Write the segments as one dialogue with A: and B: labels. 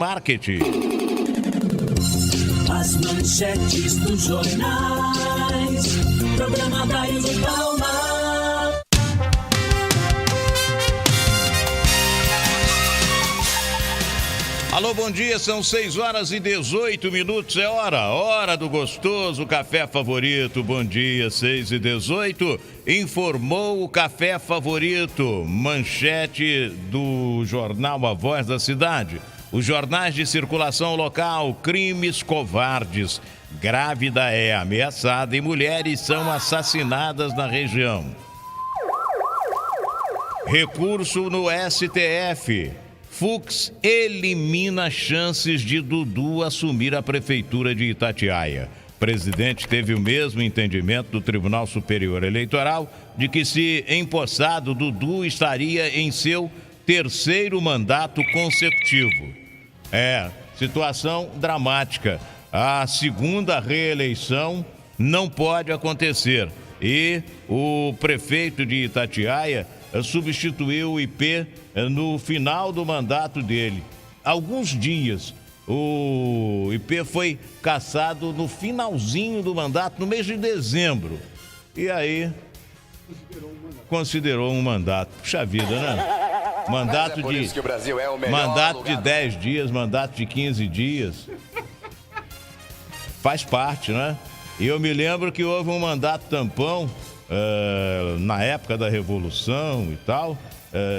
A: Marketing.
B: As manchetes dos jornais, programa Dario de Palma.
A: Alô, bom dia, são 6h18, é hora do gostoso café favorito. Bom dia, 6h18, informou o café favorito, manchete do jornal A Voz da Cidade. Os jornais de circulação local, crimes covardes, grávida é ameaçada e mulheres são assassinadas na região. Recurso no STF. Fux elimina chances de Dudu assumir a prefeitura de Itatiaia. O presidente teve o mesmo entendimento do Tribunal Superior Eleitoral de que, se empossado, Dudu estaria em seu terceiro mandato consecutivo. Situação dramática. A segunda reeleição não pode acontecer. E o prefeito de Itatiaia substituiu o IP no final do mandato dele. Alguns dias, o IP foi cassado no finalzinho do mandato, no mês de dezembro. E aí, considerou um mandato. Puxa vida, né? Mandato de 10 dias, mandato de 15 dias. Faz parte, né? E eu me lembro que houve um mandato tampão na época da Revolução e tal,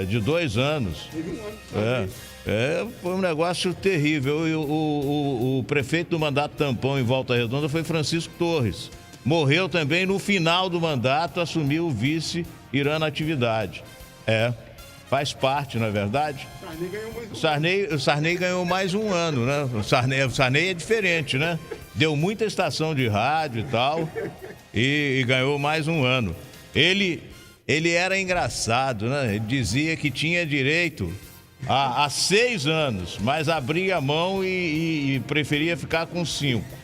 A: de 2 anos. Foi um negócio terrível. E o prefeito do mandato tampão em Volta Redonda foi Francisco Torres. Morreu também no final do mandato, assumiu o vice Irã Natividade. Faz parte, não é verdade? O Sarney ganhou mais um ano, né? O Sarney é diferente, né? Deu muita estação de rádio e tal, e ganhou mais um ano. Ele era engraçado, né? Ele dizia que tinha direito a 6 anos, mas abria a mão e preferia ficar com 5.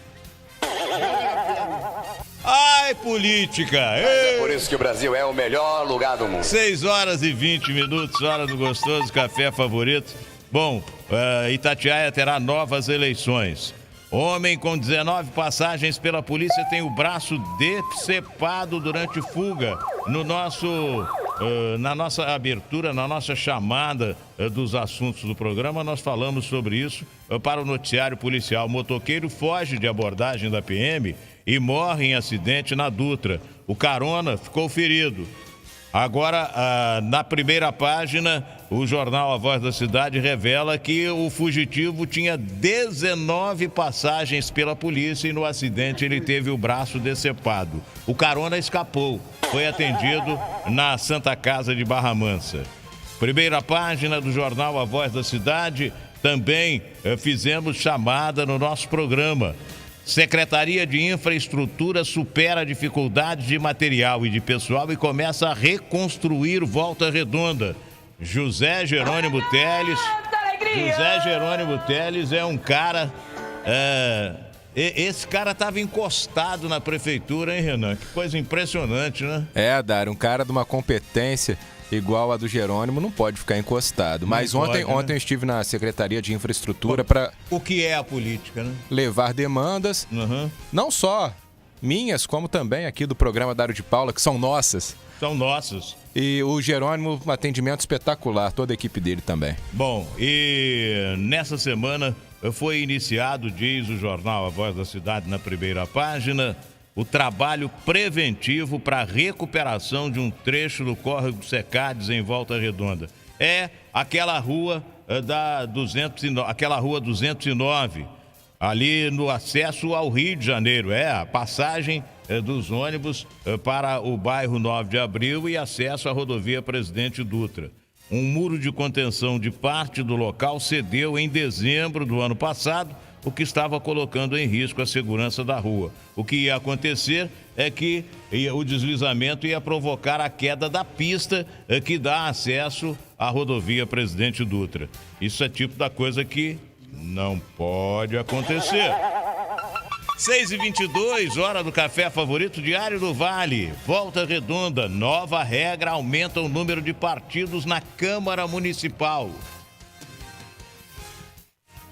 A: Ai, política!
C: É por isso que o Brasil é o melhor lugar do mundo.
A: 6h20, hora do gostoso café favorito. Bom, Itatiaia terá novas eleições. Homem com 19 passagens pela polícia tem o braço decepado durante fuga. Na nossa abertura, na nossa chamada dos assuntos do programa, nós falamos sobre isso para o noticiário policial. O motoqueiro foge de abordagem da PM e morre em acidente na Dutra. O carona ficou ferido. Agora, na primeira página, o jornal A Voz da Cidade revela que o fugitivo tinha 19 passagens pela polícia e no acidente ele teve o braço decepado. O carona escapou, foi atendido na Santa Casa de Barra Mansa. Primeira página do jornal A Voz da Cidade, também fizemos chamada no nosso programa. Secretaria de Infraestrutura supera dificuldades de material e de pessoal e começa a reconstruir Volta Redonda. José Jerônimo Teles é um cara... Esse cara estava encostado na prefeitura, hein, Renan? Que coisa impressionante, né?
D: Dário, um cara de uma competência igual a do Jerônimo não pode ficar encostado. Mas ontem eu estive na Secretaria de Infraestrutura para...
A: O que é a política, né?
D: Levar demandas, não só minhas, como também aqui do programa Dário de Paula, que são nossas.
A: São nossas.
D: E o Jerônimo, um atendimento espetacular, toda a equipe dele também.
A: Bom, e nessa semana foi iniciado, diz o jornal A Voz da Cidade na primeira página, o trabalho preventivo para a recuperação de um trecho do córrego Secades em Volta Redonda. É aquela rua aquela rua 209, ali no acesso ao Rio de Janeiro. A passagem dos ônibus para o bairro 9 de Abril e acesso à rodovia Presidente Dutra. Um muro de contenção de parte do local cedeu em dezembro do ano passado, o que estava colocando em risco a segurança da rua. O que ia acontecer é que o deslizamento ia provocar a queda da pista que dá acesso à rodovia Presidente Dutra. Isso é tipo da coisa que não pode acontecer. 6h22, hora do café favorito diário do Vale. Volta Redonda, nova regra aumenta o número de partidos na Câmara Municipal.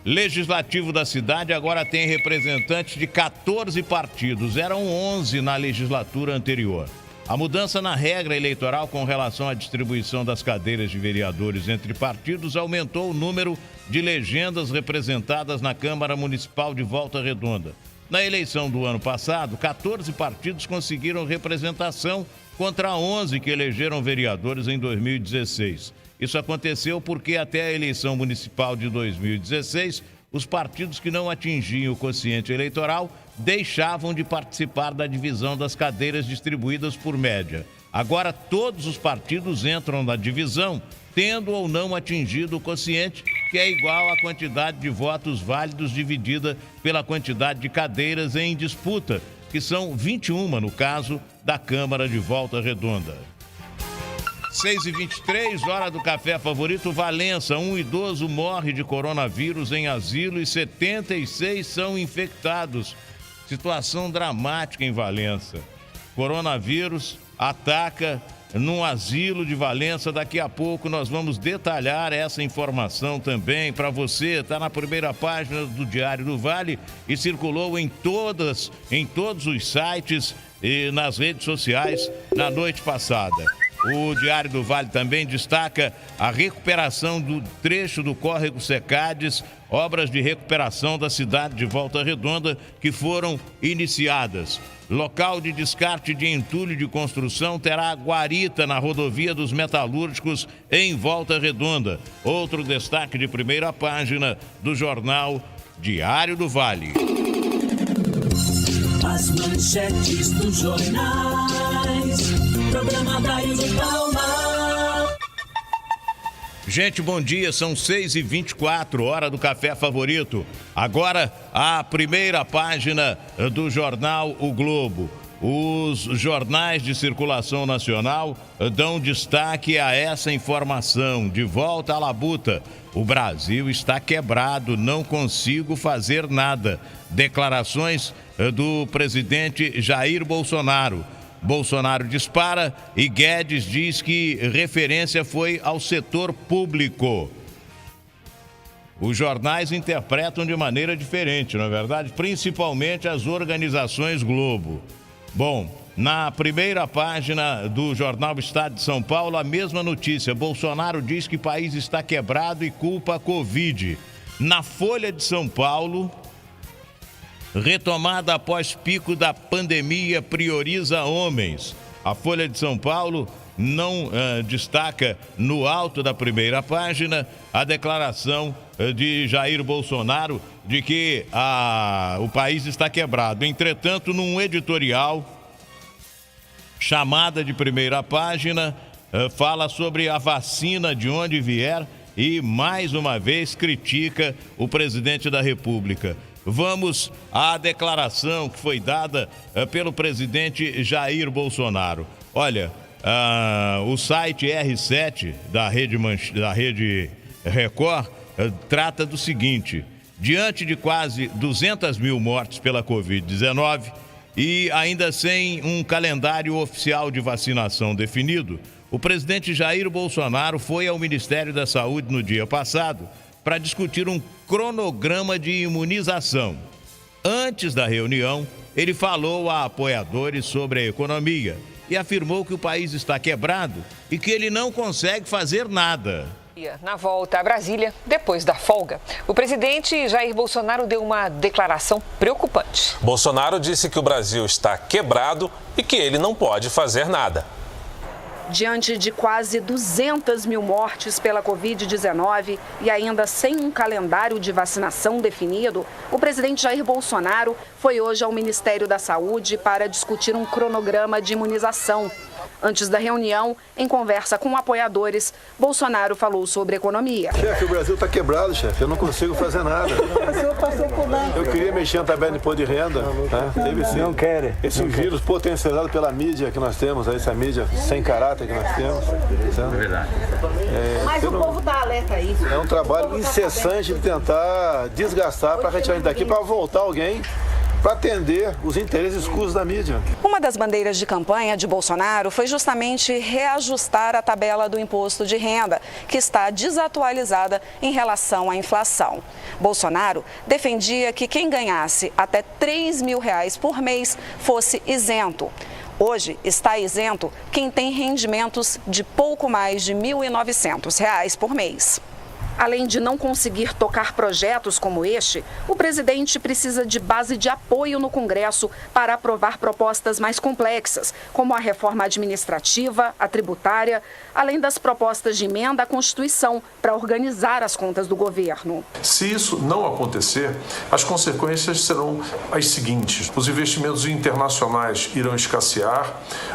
A: Legislativo da cidade agora tem representantes de 14 partidos, eram 11 na legislatura anterior. A mudança na regra eleitoral com relação à distribuição das cadeiras de vereadores entre partidos aumentou o número de legendas representadas na Câmara Municipal de Volta Redonda. Na eleição do ano passado, 14 partidos conseguiram representação contra 11 que elegeram vereadores em 2016. Isso aconteceu porque até a eleição municipal de 2016, os partidos que não atingiam o quociente eleitoral deixavam de participar da divisão das cadeiras distribuídas por média. Agora todos os partidos entram na divisão, tendo ou não atingido o quociente, que é igual à quantidade de votos válidos dividida pela quantidade de cadeiras em disputa, que são 21 no caso da Câmara de Volta Redonda. 6h23, hora do café favorito. Valença, um idoso morre de coronavírus em asilo e 76 são infectados. Situação dramática em Valença. Coronavírus ataca num asilo de Valença. Daqui a pouco nós vamos detalhar essa informação também para você. Está na primeira página do Diário do Vale e circulou em todos os sites e nas redes sociais na noite passada. O Diário do Vale também destaca a recuperação do trecho do Córrego Secades, obras de recuperação da cidade de Volta Redonda que foram iniciadas. Local de descarte de entulho de construção terá guarita na rodovia dos metalúrgicos em Volta Redonda. Outro destaque de primeira página do jornal Diário do Vale.
B: As manchetes dos jornais. Programa Dario de Palma.
A: Gente, bom dia, são 6h24, hora do café favorito. Agora, a primeira página do jornal O Globo. Os jornais de circulação nacional dão destaque a essa informação. De volta à labuta. O Brasil está quebrado, não consigo fazer nada. Declarações do presidente Jair Bolsonaro. Bolsonaro dispara e Guedes diz que referência foi ao setor público. Os jornais interpretam de maneira diferente, não é verdade? Principalmente as organizações Globo. Bom, na primeira página do jornal Estado de São Paulo, a mesma notícia. Bolsonaro diz que o país está quebrado e culpa a Covid. Na Folha de São Paulo, retomada após pico da pandemia prioriza homens. A Folha de São Paulo não destaca no alto da primeira página a declaração de Jair Bolsonaro de que o país está quebrado. Entretanto, num editorial, chamada de primeira página, fala sobre a vacina de onde vier e, mais uma vez, critica o presidente da República. Vamos à declaração que foi dada pelo presidente Jair Bolsonaro. Olha, o site R7 da Rede Record trata do seguinte: diante de quase 200 mil mortes pela Covid-19 e ainda sem um calendário oficial de vacinação definido, o presidente Jair Bolsonaro foi ao Ministério da Saúde no dia passado para discutir um cronograma de imunização. Antes da reunião, ele falou a apoiadores sobre a economia e afirmou que o país está quebrado e que ele não consegue fazer nada.
E: Na volta a Brasília, depois da folga, o presidente Jair Bolsonaro deu uma declaração preocupante.
F: Bolsonaro disse que o Brasil está quebrado e que ele não pode fazer nada.
G: Diante de quase 200 mil mortes pela Covid-19 e ainda sem um calendário de vacinação definido, o presidente Jair Bolsonaro foi hoje ao Ministério da Saúde para discutir um cronograma de imunização. Antes da reunião, em conversa com apoiadores, Bolsonaro falou sobre economia.
H: Chefe, o Brasil está quebrado, chefe. Eu não consigo fazer nada. Eu queria mexer na tabela de imposto de renda. Tá? Não quer. Esse vírus potencializado pela mídia que nós temos, essa mídia sem caráter que nós temos. É verdade.
I: Mas o povo está alerta a isso.
H: É um trabalho incessante de tentar desgastar para retirar daqui, para voltar alguém para atender os interesses escusos da mídia.
G: Uma das bandeiras de campanha de Bolsonaro foi justamente reajustar a tabela do imposto de renda, que está desatualizada em relação à inflação. Bolsonaro defendia que quem ganhasse até R$3 mil por mês fosse isento. Hoje está isento quem tem rendimentos de pouco mais de R$ 1.900 por mês. Além de não conseguir tocar projetos como este, o presidente precisa de base de apoio no Congresso para aprovar propostas mais complexas, como a reforma administrativa, a tributária, além das propostas de emenda à Constituição para organizar as contas do governo.
J: Se isso não acontecer, as consequências serão as seguintes: os investimentos internacionais irão escassear,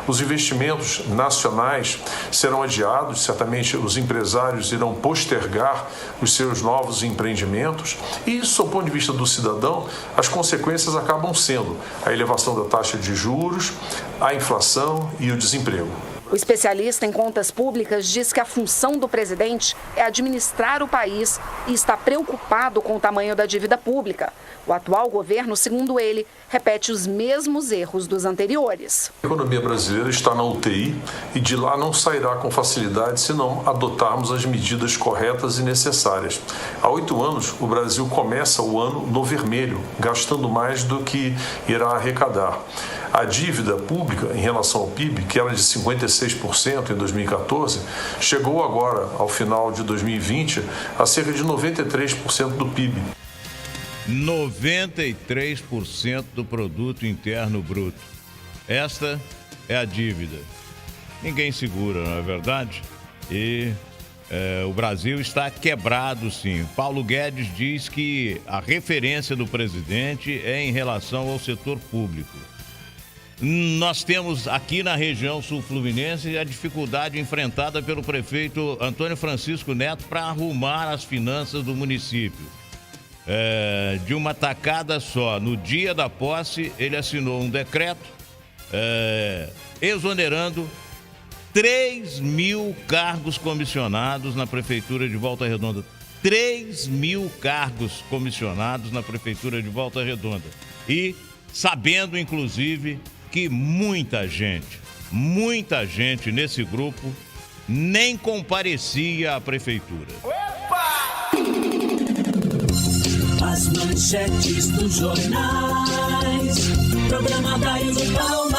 J: os investimentos nacionais serão adiados, certamente os empresários irão postergar os seus novos empreendimentos e, sob o ponto de vista do cidadão, as consequências acabam sendo a elevação da taxa de juros, a inflação e o desemprego.
G: O especialista em contas públicas diz que a função do presidente é administrar o país e está preocupado com o tamanho da dívida pública. O atual governo, segundo ele, repete os mesmos erros dos anteriores.
J: A economia brasileira está na UTI e de lá não sairá com facilidade se não adotarmos as medidas corretas e necessárias. Há 8 anos, o Brasil começa o ano no vermelho, gastando mais do que irá arrecadar. A dívida pública em relação ao PIB, que era de 56% em 2014, chegou agora, ao final de 2020, a cerca de 93% do PIB.
A: 93% do produto interno bruto. Esta é a dívida. Ninguém segura, não é verdade? E o Brasil está quebrado, sim. Paulo Guedes diz que a referência do presidente é em relação ao setor público. Nós temos aqui na região sul-fluminense a dificuldade enfrentada pelo prefeito Antônio Francisco Neto para arrumar as finanças do município. De uma tacada só. No dia da posse, ele assinou um decreto exonerando 3 mil cargos comissionados na Prefeitura de Volta Redonda. 3 mil cargos comissionados na Prefeitura de Volta Redonda. E sabendo, inclusive, que muita gente nesse grupo nem comparecia à Prefeitura.
B: As manchetes dos jornais, programa Dario de Palma.